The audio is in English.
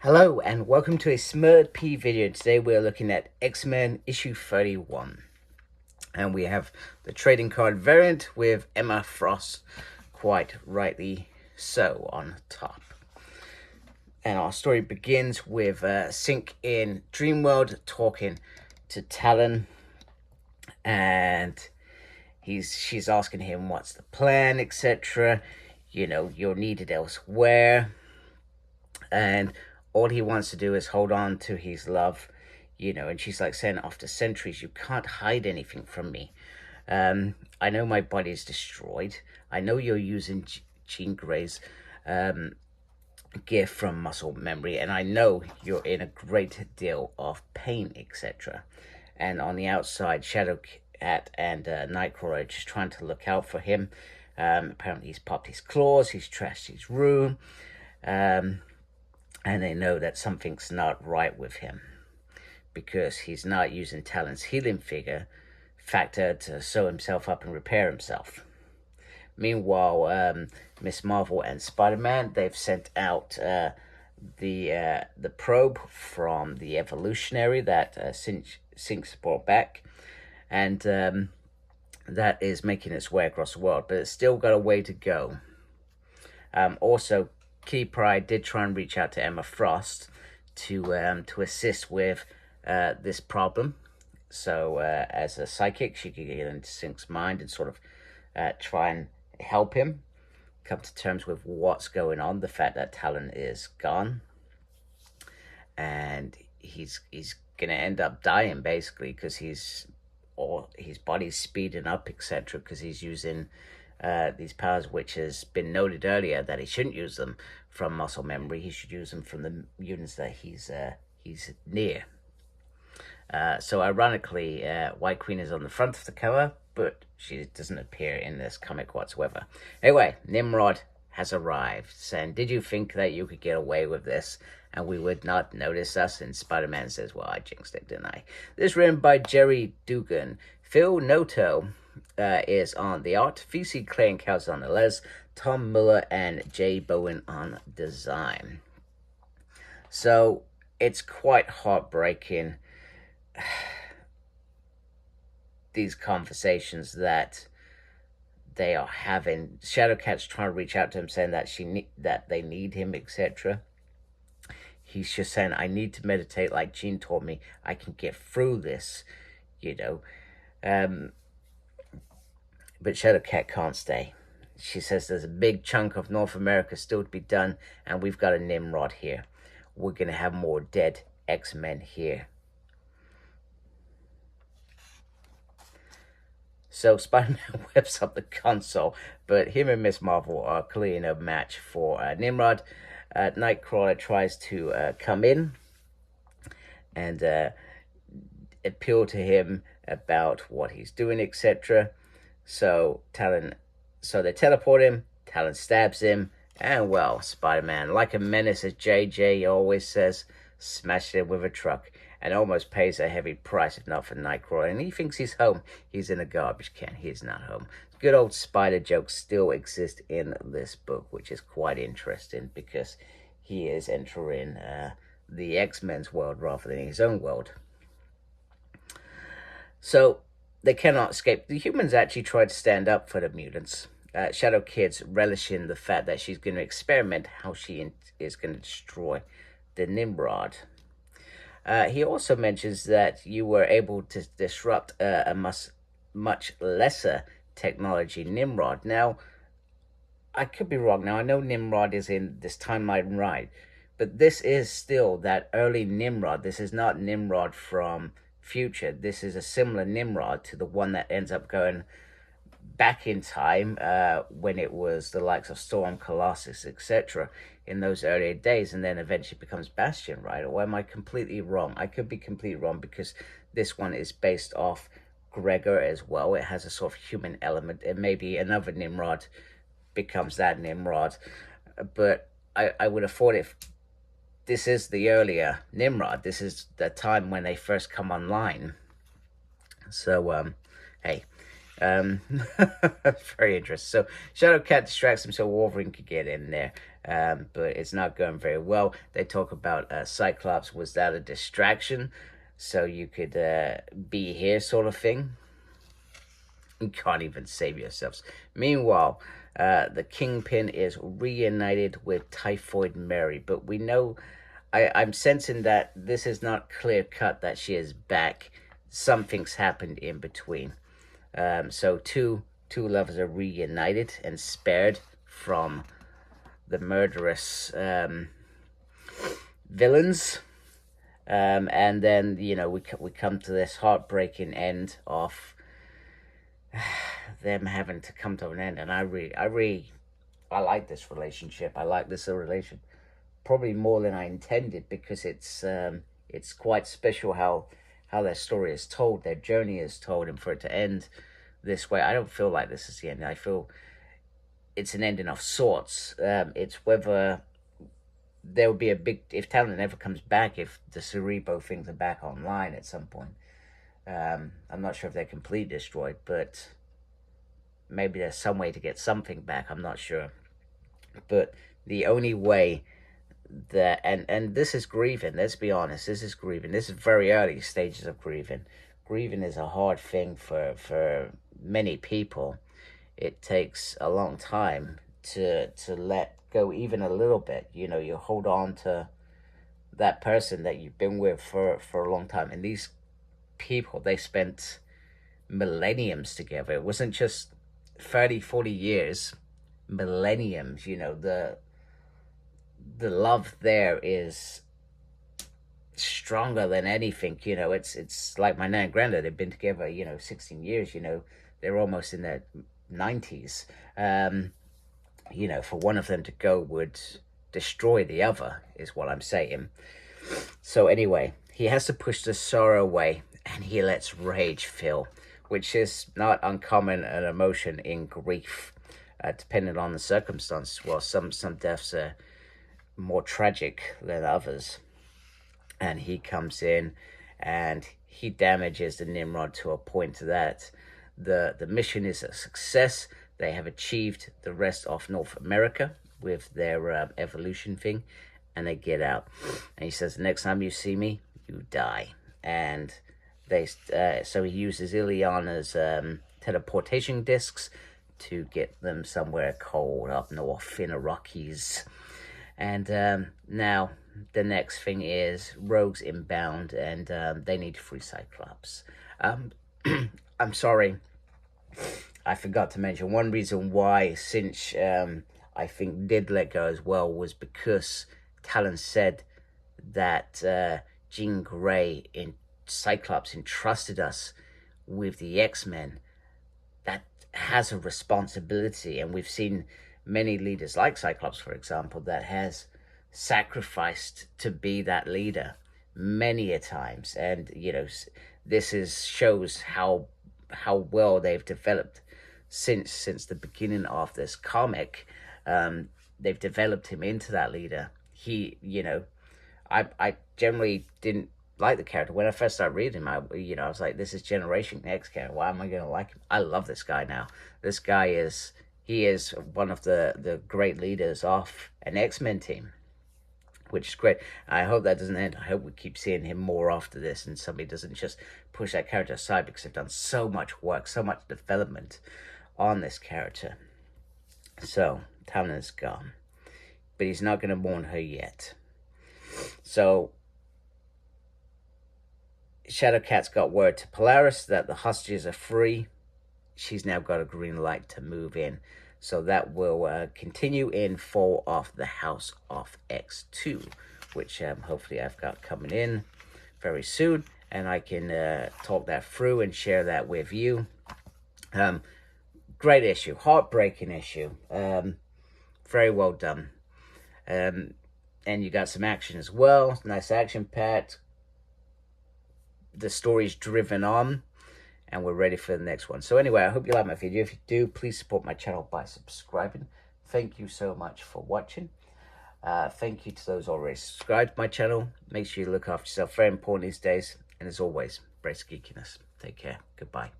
Hello and welcome to a Smurd P video. Today we're looking at X-Men issue 31. And we have the trading card variant with Emma Frost, quite rightly so, on top. And our story begins with Sync in Dreamworld talking to Talon. And she's asking him what's the plan, etc. You know, you're needed elsewhere. And all he wants to do is hold on to his love, you know, and she's like saying, after centuries, you can't hide anything from me. I know my body is destroyed. I know you're using Jean Grey's gift from muscle memory, and I know you're in a great deal of pain, etc. And on the outside, Shadowcat and Nightcrawler are just trying to look out for him. Apparently he's popped his claws, he's trashed his room. And they know that something's not right with him because he's not using Talon's healing factor to sew himself up and repair himself. Meanwhile, Miss Marvel and Spider-Man, they've sent out the probe from the evolutionary that Sync's brought back, and that is making its way across the world, but it's still got a way to go. Also, Kitty Pryde did try and reach out to Emma Frost to assist with this problem. So as a psychic, she could get into Sync's mind and sort of try and help him come to terms with what's going on, the fact that Talon is gone. And he's going to end up dying, basically, because his body's speeding up, etc., because he's using these powers, which has been noted earlier that he shouldn't use them from muscle memory. He should use them from the mutants that he's near. So ironically, White Queen is on the front of the cover, but she doesn't appear in this comic whatsoever. Anyway, Nimrod has arrived, saying, "Did you think that you could get away with this and we would not notice us?" And Spider-Man says, "Well, I jinxed it, didn't I?" This is written by Gerry Duggan. Phil Noto is on the art, VC Clay and Cows on the letters, Tom Miller and Jay Bowen on design. So it's quite heartbreaking, these conversations that they are having. Shadowcat's trying to reach out to him, saying that that they need him, etc. He's just saying, "I need to meditate like Jean told me. I can get through this, you know." But Shadowcat can't stay. She says there's a big chunk of North America still to be done, and we've got a Nimrod here. We're going to have more dead X-Men here. So Spider-Man whips up the console, but him and Miss Marvel are clearly no match for Nimrod. Nightcrawler tries to come in and appeal to him about what he's doing, etc. So they teleport him, Talon stabs him, and well, Spider-Man, like a menace, as JJ always says, smashed him with a truck and almost pays a heavy price, if not for Nightcrawler. And he thinks he's home. He's in a garbage can. He's not home. Good old spider jokes still exist in this book, which is quite interesting because he is entering the X-Men's world rather than his own world. So they cannot escape. The humans actually try to stand up for the mutants. Shadow Kid's relishing the fact that she's going to experiment how she is going to destroy the Nimrod. He also mentions that you were able to disrupt a much lesser technology Nimrod. Now, I could be wrong. Now, I know Nimrod is in this timeline, right? But this is still that early Nimrod. This is not Nimrod from future. This is a similar Nimrod to the one that ends up going back in time when it was the likes of Storm, Colossus, etc. in those earlier days, and then eventually becomes Bastion, right? Or am I completely wrong? I could be completely wrong because this one is based off Gregor as well. It has a sort of human element, and maybe another Nimrod becomes that Nimrod. But I would have thought if this is the earlier Nimrod, this is the time when they first come online. So, hey, Very interesting. So Shadowcat distracts him so Wolverine could get in there, but it's not going very well. They talk about Cyclops, was that a distraction so you could be here sort of thing? You can't even save yourselves. Meanwhile, the Kingpin is reunited with Typhoid Mary, but we know, I'm sensing that this is not clear cut that she is back. Something's happened in between. So two lovers are reunited and spared from the murderous villains. And then, you know, we come to this heartbreaking end of them having to come to an end. And I like this relationship. I like this relation probably more than I intended, because it's quite special how their story is told, their journey is told, and for it to end this way, I don't feel like this is the end. I feel it's an ending of sorts. It's whether there will be a big, if Talon ever comes back, if the Cerebro things are back online at some point. I'm not sure if they're completely destroyed, but maybe there's some way to get something back. I'm not sure. But the only way that, and this is grieving, let's be honest, this is grieving. This is very early stages of grieving. Grieving is a hard thing for many people. It takes a long time to let go even a little bit. You know, you hold on to that person that you've been with for a long time. And these people, they spent millenniums together. It wasn't just 30, 40 years, millenniums. You know, the love there is stronger than anything. You know, it's like my nan and granddad, they've been together, you know, 16 years. You know, they're almost in their 90s. You know, for one of them to go would destroy the other, is what I'm saying. So anyway, he has to push the sorrow away, and he lets rage fill, which is not uncommon an emotion in grief, depending on the circumstance. Well, some deaths are more tragic than others. And he comes in and he damages the Nimrod to a point that the mission is a success. They have achieved the rest of North America with their evolution thing, and they get out. And he says, next time you see me, you die. And they so he uses Ileana's teleportation discs to get them somewhere cold up north in the Rockies. And now the next thing is Rogue's inbound, and they need to free Cyclops. I'm sorry, I forgot to mention one reason why Cinch, I think, did let go as well was because Talon said that Jean Grey in Cyclops entrusted us with the X-Men. That has a responsibility, and we've seen many leaders like Cyclops, for example, that has sacrificed to be that leader many a times. And you know, this shows how well they've developed since the beginning of this comic. They've developed him into that leader. He, you know, I generally didn't like the character when I first started reading him. I was like, this is Generation X character. Why am I going to like him? I love this guy now. This guy is one of the great leaders of an X-Men team, which is great. I hope that doesn't end. I hope we keep seeing him more after this, and somebody doesn't just push that character aside, because they've done so much work, so much development on this character. So Talon is gone, but he's not going to mourn her yet. So Shadowcat's got word to Polaris that the hostages are free. She's now got a green light to move in. So that will continue in Fall of the House of X2, which hopefully I've got coming in very soon, and I can talk that through and share that with you. Great issue, heartbreaking issue, very well done. And you got some action as well, nice action packed. The story's driven on, and we're ready for the next one. So anyway, I hope you like my video. If you do, please support my channel by subscribing. Thank you so much for watching. Thank you to those already subscribed to my channel. Make sure you look after yourself. Very important these days. And as always, embrace geekiness. Take care. Goodbye.